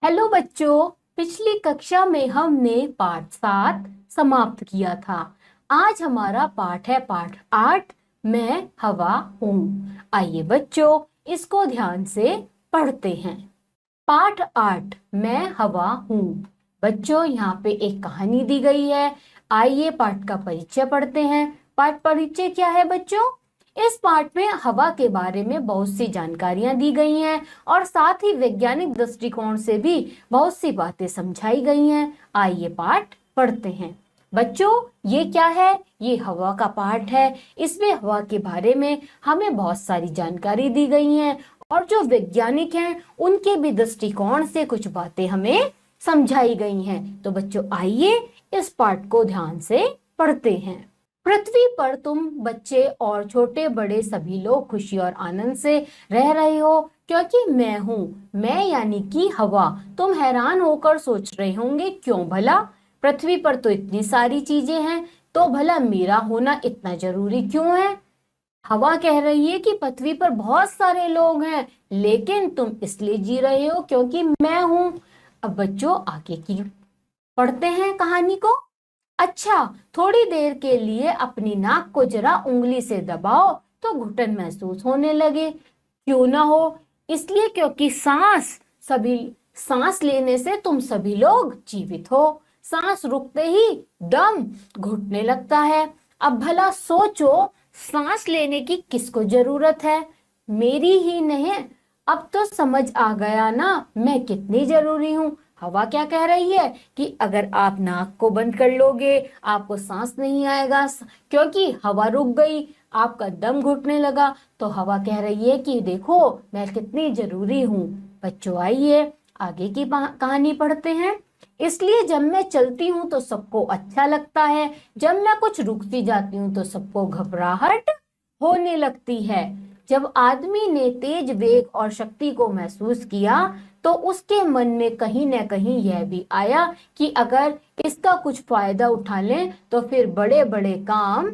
Hello बच्चों, पिछली कक्षा में हमने पाठ 7 समाप्त किया था। आज हमारा पाठ है पाठ 8, मैं हवा हूँ। आइए बच्चों, इसको ध्यान से पढ़ते हैं। पाठ 8, मैं हवा हूँ। बच्चों, यहाँ पे एक कहानी दी गई है। आइए पाठ का परिचय पढ़ते हैं। पाठ परिचय क्या है बच्चों? इस पाठ में हवा के बारे में बहुत सी जानकारियां दी गई हैं और साथ ही वैज्ञानिक दृष्टिकोण से भी बहुत सी बातें समझाई गई हैं। आइए पाठ पढ़ते हैं। बच्चों, ये क्या है? ये हवा का पाठ है। इसमें हवा के बारे में हमें बहुत सारी जानकारी दी गई हैं और जो वैज्ञानिक हैं उनके भी दृष्टिकोण से कुछ बातें हमें समझाई गई हैं। तो बच्चों, आइए इस पाठ को ध्यान से पढ़ते हैं। पृथ्वी पर तुम बच्चे और छोटे बड़े सभी लोग खुशी और आनंद से रह रहे हो क्योंकि मैं हूँ। मैं यानी कि हवा। तुम हैरान होकर सोच रहे होंगे, क्यों भला? पृथ्वी पर तो इतनी सारी चीजें हैं, तो भला मेरा होना इतना जरूरी क्यों है? हवा कह रही है कि पृथ्वी पर बहुत सारे लोग हैं, लेकिन तुम इसलिए जी रहे हो क्योंकि मैं हूँ। अब बच्चों, आगे की पढ़ते हैं कहानी को। अच्छा, थोड़ी देर के लिए अपनी नाक को जरा उंगली से दबाओ तो घुटन महसूस होने लगे। क्यों ना हो? इसलिए क्योंकि सभी सांस लेने से तुम सभी लोग जीवित हो। सांस रुकते ही दम घुटने लगता है। अब भला सोचो, सांस लेने की किसको जरूरत है? मेरी ही नहीं। अब तो समझ आ गया ना मैं कितनी जरूरी हूँ। हवा क्या कह रही है कि अगर आप नाक को बंद कर लोगे, आपको सांस नहीं आएगा क्योंकि हवा रुक गई, आपका दम घुटने लगा। तो हवा कह रही है कि देखो मैं कितनी जरूरी हूँ। बच्चों, आइए आगे की कहानी पढ़ते हैं। इसलिए जब मैं चलती हूँ तो सबको अच्छा लगता है, जब मैं कुछ रुकती जाती हूँ तो सबको घबराहट होने लगती है। जब आदमी ने तेज वेग और शक्ति को महसूस किया तो उसके मन में कहीं न कहीं यह भी आया कि अगर इसका कुछ फायदा उठा लें तो फिर बड़े बड़े काम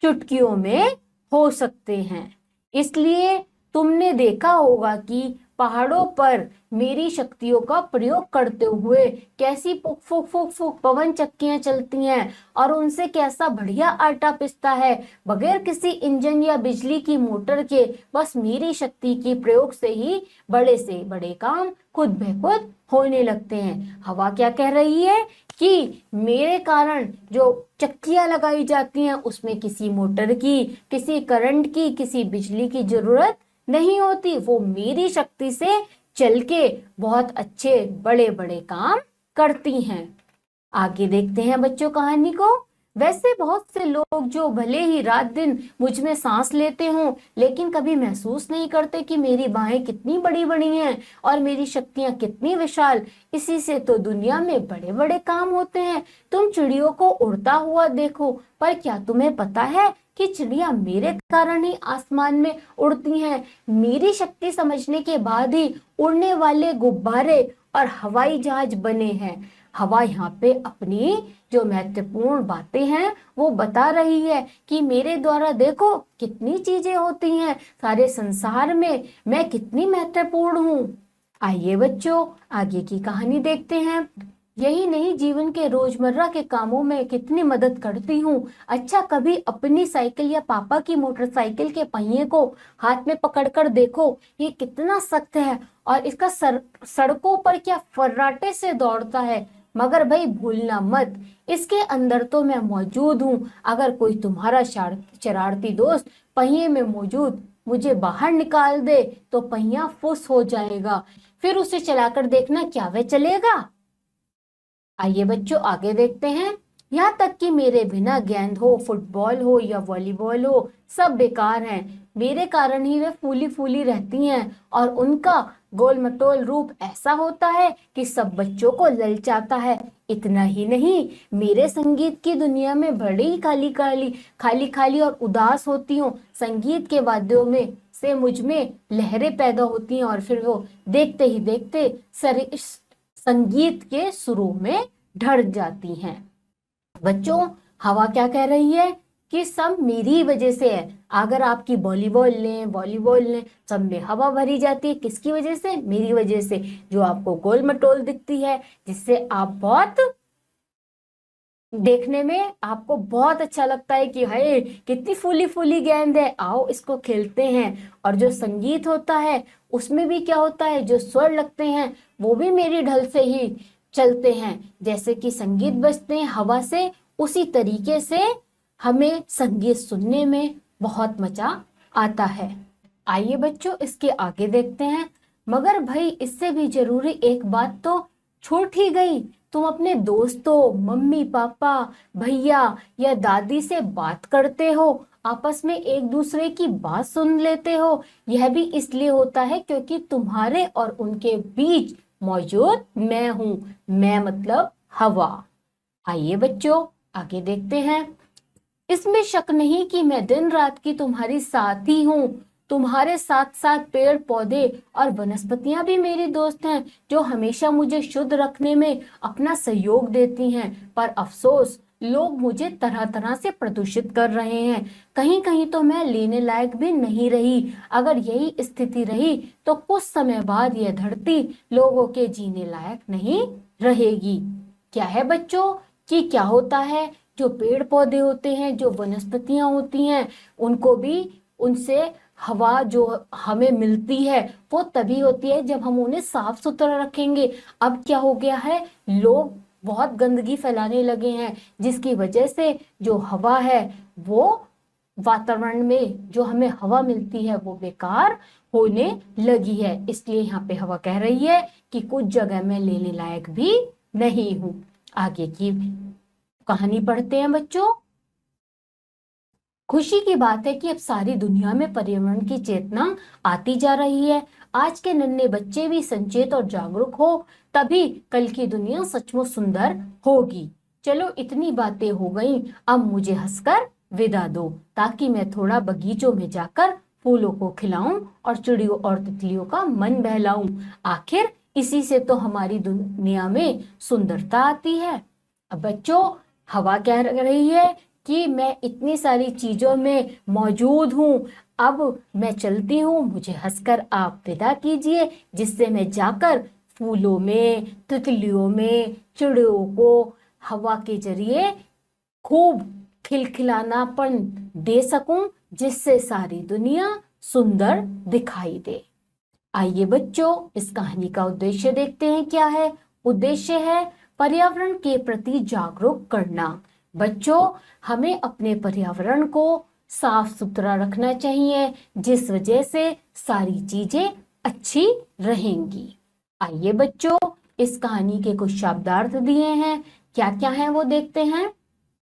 चुटकियों में हो सकते हैं। इसलिए तुमने देखा होगा कि पहाड़ों पर मेरी शक्तियों का प्रयोग करते हुए कैसी फुक फुक फुक फुक पवन चक्कियां चलती हैं और उनसे कैसा बढ़िया आटा पिसता है, बगैर किसी इंजन या बिजली की मोटर के। बस मेरी शक्ति के प्रयोग से ही बड़े से बड़े काम खुद ब खुद होने लगते हैं। हवा क्या कह रही है कि मेरे कारण जो चक्कियां लगाई जाती हैं उसमें किसी मोटर की, किसी करंट की, किसी बिजली की जरूरत नहीं होती। वो मेरी शक्ति से चल के बहुत अच्छे बड़े बड़े काम करती हैं। आगे देखते हैं बच्चों कहानी को। वैसे बहुत से लोग जो भले ही रात दिन मुझ में सांस लेते हों, लेकिन कभी महसूस नहीं करते कि मेरी बाहें कितनी बड़ी बड़ी हैं और मेरी शक्तियां कितनी विशाल। इसी से तो दुनिया में बड़े बड़े काम होते हैं। तुम चिड़ियों को उड़ता हुआ देखो, पर क्या तुम्हें पता है कि चिड़िया मेरे कारण ही आसमान में उड़ती हैं? मेरी शक्ति समझने के बाद ही उड़ने वाले गुब्बारे और हवाई जहाज बने हैं। हवा यहाँ पे अपनी जो महत्वपूर्ण बातें हैं वो बता रही है कि मेरे द्वारा देखो कितनी चीजें होती हैं, सारे संसार में मैं कितनी महत्वपूर्ण हूँ। आइए बच्चों, आगे की कहानी देखते हैं। यही नहीं, जीवन के रोजमर्रा के कामों में कितनी मदद करती हूँ। अच्छा, कभी अपनी साइकिल या पापा की मोटरसाइकिल के पहिए को हाथ में पकड़कर देखो, ये कितना सख्त है और इसका सड़कों पर क्या फर्राटे से दौड़ता है। मगर भाई भूलना मत, इसके अंदर तो मैं मौजूद हूँ। अगर कोई तुम्हारा शरारती दोस्त पहिए में मौजूद मुझे बाहर निकाल दे तो पहिया फुस हो जाएगा, फिर उसे चलाकर देखना क्या वह चलेगा? आइए बच्चों, आगे देखते हैं। यहाँ तक कि मेरे बिना गेंद हो, फुटबॉल हो या वॉलीबॉल हो, सब बेकार हैं। मेरे कारण ही वे फूली फूली रहती हैं और उनका गोल मटोल रूप ऐसा होता है कि सब बच्चों को ललचाता है। इतना ही नहीं, मेरे संगीत की दुनिया में बड़ी खाली खाली और उदास होती हूँ। संगीत के वाद्यों में से मुझ में लहरें पैदा होती हैं और फिर वो देखते ही देखते संगीत के सुरों में ढल जाती हैं। बच्चों, हवा क्या कह रही है कि सब मेरी वजह से है। अगर आपकी वॉलीबॉल लें, सब में हवा भरी जाती है, किसकी वजह से? मेरी वजह से। जो आपको गोल मटोल दिखती है, जिससे आप बहुत देखने में आपको बहुत अच्छा लगता है कि हाय कितनी फूली फूली गेंद है, आओ इसको खेलते हैं। और जो संगीत होता है उसमें भी क्या होता है, जो स्वर लगते हैं वो भी मेरी ढल से ही चलते हैं। जैसे कि संगीत बजते हैं हवा से, उसी तरीके से हमें संगीत सुनने में बहुत मजा आता है। आइए बच्चों इसके आगे देखते हैं। मगर भाई इससे भी जरूरी एक बात तो छूट ही गई। तुम अपने दोस्तों, मम्मी पापा, भैया या दादी से बात करते हो, आपस में एक दूसरे की बात सुन लेते हो। यह भी इसलिए होता है क्योंकि तुम्हारे और उनके बीच मौजूद मैं हूं। मैं मतलब हवा। आइए बच्चों आगे देखते हैं। इसमें शक नहीं कि मैं दिन रात की तुम्हारी साथी हूँ। तुम्हारे साथ साथ पेड़ पौधे और वनस्पतियां भी मेरी दोस्त हैं, जो हमेशा मुझे शुद्ध रखने में अपना सहयोग देती हैं। पर अफसोस, लोग मुझे तरह तरह से प्रदूषित कर रहे हैं। कहीं कहीं तो मैं लेने लायक भी नहीं रही। अगर यही स्थिति रही तो कुछ समय बाद यह धरती लोगों के जीने लायक नहीं रहेगी। क्या है बच्चों कि क्या होता है, जो पेड़ पौधे होते हैं, जो वनस्पतियां होती हैं, उनको भी उनसे हवा जो हमें मिलती है वो तभी होती है जब हम उन्हें साफ सुथरा रखेंगे। अब क्या हो गया है, लोग बहुत गंदगी फैलाने लगे हैं, जिसकी वजह से जो हवा है वो वातावरण में जो हमें हवा मिलती है वो बेकार होने लगी है। इसलिए यहाँ पे हवा कह रही है कि कुछ जगह में लेने लायक भी नहीं हूं। आगे की कहानी पढ़ते हैं बच्चों। खुशी की बात है कि अब सारी दुनिया में पर्यावरण की चेतना आती जा रही है। आज के नन्हे बच्चे भी संचेत और जागरूक हो, तभी कल की दुनिया सचमुच सुंदर होगी। चलो इतनी बातें हो गई, अब मुझे हंसकर विदा दो, ताकि मैं थोड़ा बगीचों में जाकर फूलों को खिलाऊं और चिड़ियों और तितलियों का मन बहलाऊं। आखिर इसी से तो हमारी दुनिया में सुंदरता आती है। अब बच्चों हवा कह रही है कि मैं इतनी सारी चीजों में मौजूद हूँ, अब मैं चलती हूँ, मुझे हंसकर आप विदा कीजिए, जिससे मैं जाकर फूलों में, तितलियों में, चिड़ियों को हवा के जरिए खूब खिलखिलानापन दे सकूं, जिससे सारी दुनिया सुंदर दिखाई दे। आइए बच्चों इस कहानी का उद्देश्य देखते हैं क्या है। उद्देश्य है पर्यावरण के प्रति जागरूक करना। बच्चों हमें अपने पर्यावरण को साफ सुथरा रखना चाहिए, जिस वजह से सारी चीजें अच्छी रहेंगी। आइए बच्चों इस कहानी के कुछ शब्दार्थ दिए हैं, क्या क्या है वो देखते हैं।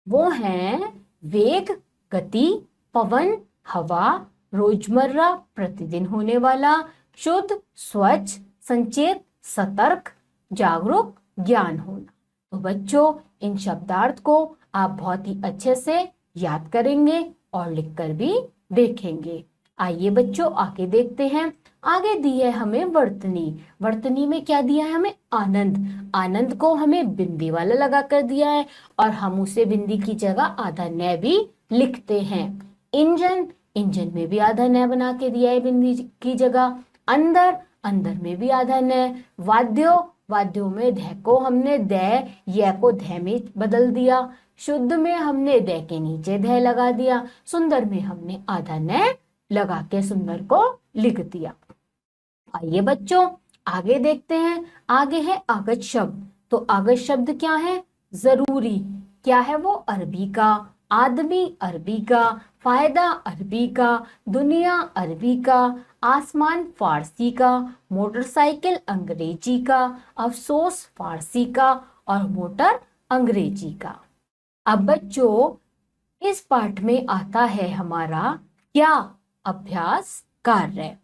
वो हैं वेग, गति, पवन, हवा, रोजमर्रा प्रतिदिन होने वाला, शुद्ध, स्वच्छ, संचेत, सतर्क, जागरूक, ज्ञान होना। तो बच्चों इन शब्दार्थ को आप बहुत ही अच्छे से याद करेंगे और लिखकर भी देखेंगे। आइए बच्चों आगे देखते हैं। आगे दी है हमें वर्तनी। वर्तनी में क्या दिया है हमें, आनंद। आनंद को हमें बिंदी वाला लगा कर दिया है और हम उसे बिंदी की जगह आधा न भी लिखते हैं। इंजन, इंजन में भी आधा न बना के दिया है बिंदी की जगह। अंदर, अंदर में भी आधा न। वाद्यों, वाद्यों में ध को हमने द य को ध में बदल दिया। शुद्ध में हमने द के नीचे ध लगा दिया। सुंदर में हमने आधा न लगा के सुंदर को लिख दिया। आइए बच्चों आगे देखते हैं। आगे है आगत शब्द। तो आगत शब्द क्या है, जरूरी। क्या है वो, अरबी का। आदमी अरबी का, फायदा अरबी का, दुनिया अरबी का, आसमान फारसी का, मोटरसाइकिल अंग्रेजी का, अफसोस फारसी का और मोटर अंग्रेजी का। अब बच्चों इस पाठ में आता है हमारा क्या, अभ्यास कार्य।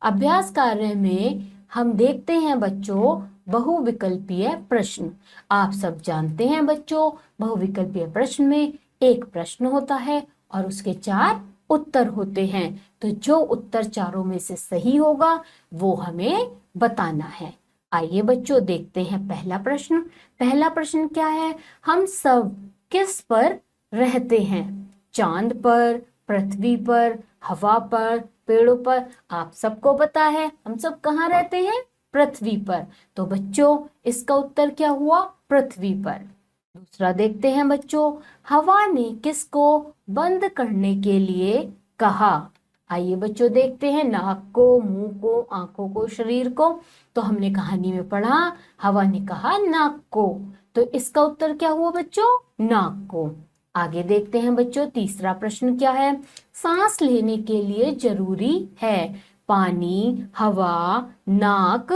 अभ्यास कार्य में हम देखते हैं बच्चों बहुविकल्पीय प्रश्न। आप सब जानते हैं बच्चों बहुविकल्पीय प्रश्न में एक प्रश्न होता है और उसके 4 उत्तर होते हैं। तो जो उत्तर चारों में से सही होगा वो हमें बताना है। आइए बच्चों देखते हैं पहला प्रश्न। पहला प्रश्न क्या है, हम सब किस पर रहते हैं। चांद पर, पृथ्वी पर, हवा पर, पेड़ों पर। आप सबको पता है हम सब कहाँ रहते हैं? पृथ्वी पर। तो बच्चों इसका उत्तर क्या हुआ? पृथ्वी पर। दूसरा देखते हैं बच्चों, हवा ने किसको बंद करने के लिए कहा? आइए बच्चों देखते हैं, नाक को, मुंह को, आंखों को, शरीर को। तो हमने कहानी में पढ़ा हवा ने कहा नाक को, तो इसका उत्तर क्या हुआ बच्चों? नाक को। आगे देखते हैं बच्चों, तीसरा प्रश्न क्या है? सांस लेने के लिए जरूरी है पानी, हवा, नाक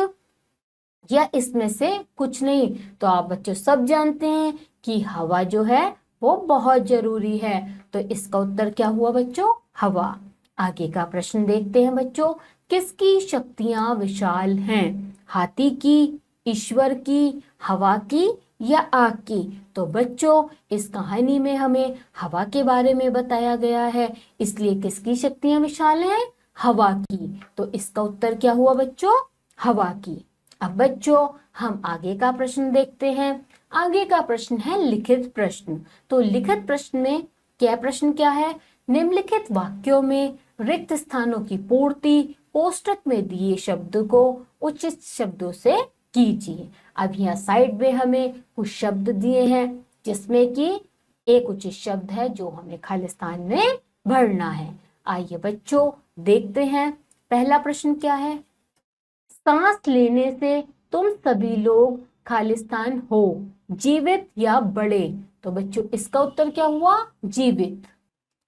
या इसमें से कुछ नहीं? तो आप बच्चों सब जानते हैं कि हवा जो है वो बहुत जरूरी है, तो इसका उत्तर क्या हुआ बच्चों? हवा। आगे का प्रश्न देखते हैं बच्चों, किसकी शक्तियां विशाल हैं? हाथी की, ईश्वर की, हवा की या आग की? तो बच्चों इस कहानी में हमें हवा के बारे में बताया गया है, इसलिए किसकी शक्तियां विशाल हैं? हवा की। तो इसका उत्तर क्या हुआ बच्चों? हवा की। अब बच्चों हम आगे का प्रश्न देखते हैं। आगे का प्रश्न है लिखित प्रश्न। तो लिखित प्रश्न में क्या प्रश्न क्या है? निम्नलिखित वाक्यों में रिक्त स्थानों की पूर्ति कोष्टक में दिए शब्द को उचित शब्दों से कीजिए। अब यहाँ साइड में हमें कुछ शब्द दिए हैं, जिसमें कि एक उचित शब्द है जो हमें खाली स्थान में भरना है। आइए बच्चों देखते हैं, पहला प्रश्न क्या है? सांस लेने से तुम सभी लोग खालिस्तान हो, जीवित या बड़े? तो बच्चों इसका उत्तर क्या हुआ? जीवित।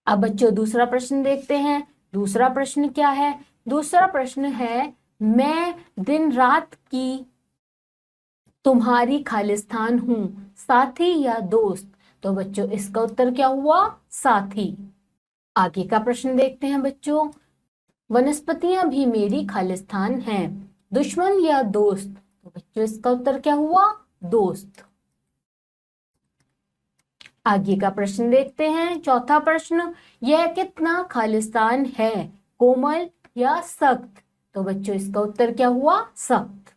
अब बच्चों दूसरा प्रश्न देखते हैं। दूसरा प्रश्न क्या है? दूसरा प्रश्न है, मैं दिन रात की तुम्हारी खालिस्तान हूं, साथी या दोस्त? तो बच्चों इसका उत्तर क्या हुआ? साथी। आगे का प्रश्न देखते हैं बच्चों, वनस्पतियां भी मेरी खालिस्तान हैं, दुश्मन या दोस्त? तो बच्चों इसका उत्तर क्या हुआ? दोस्त। आगे का प्रश्न देखते हैं, चौथा प्रश्न, यह कितना खालिस्तान है, कोमल या सख्त? तो बच्चों इसका उत्तर क्या हुआ? सख्त।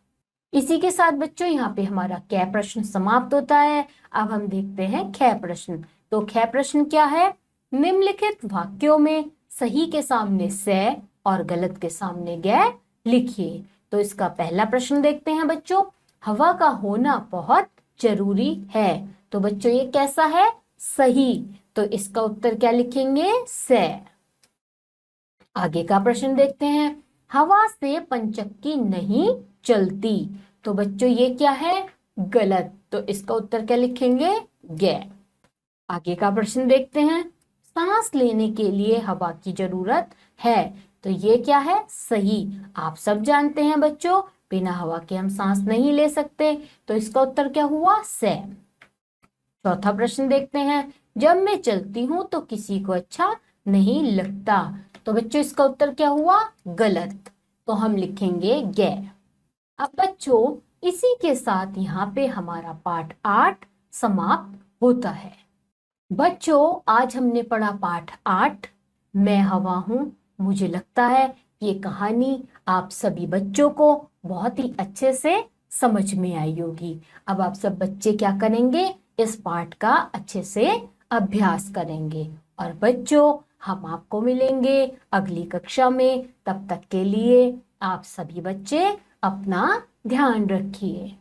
इसी के साथ बच्चों यहाँ पे हमारा कै प्रश्न समाप्त होता है। अब हम देखते हैं ख प्रश्न। तो ख प्रश्न क्या है? निम्नलिखित वाक्यों में सही के सामने से और गलत के सामने ग लिखिए। तो इसका पहला प्रश्न देखते हैं बच्चों, हवा का होना बहुत जरूरी है। तो बच्चों ये कैसा है? सही। तो इसका उत्तर क्या लिखेंगे? से। आगे का प्रश्न देखते हैं, हवा से पंचक्की नहीं चलती। तो बच्चों ये क्या है? गलत। तो इसका उत्तर क्या लिखेंगे? गे। आगे का प्रश्न देखते हैं, सांस लेने के लिए हवा की जरूरत है। तो ये क्या है? सही। आप सब जानते हैं बच्चों, बिना हवा के हम सांस नहीं ले सकते। तो इसका उत्तर क्या हुआ? से। चौथा प्रश्न देखते हैं, जब मैं चलती हूं तो किसी को अच्छा नहीं लगता। तो बच्चों इसका उत्तर क्या हुआ? गलत। तो हम लिखेंगे गे। अब बच्चों इसी के साथ यहाँ पे हमारा पाठ 8 समाप्त होता है। बच्चों आज हमने पढ़ा पाठ 8, मैं हवा हूँ। मुझे लगता है ये कहानी आप सभी बच्चों को बहुत ही अच्छे से समझ में आई होगी। अब आप सब बच्चे क्या करेंगे? इस पाठ का अच्छे से अभ्यास करेंगे। और बच्चों हम आपको मिलेंगे अगली कक्षा में। तब तक के लिए आप सभी बच्चे अपना ध्यान रखिए।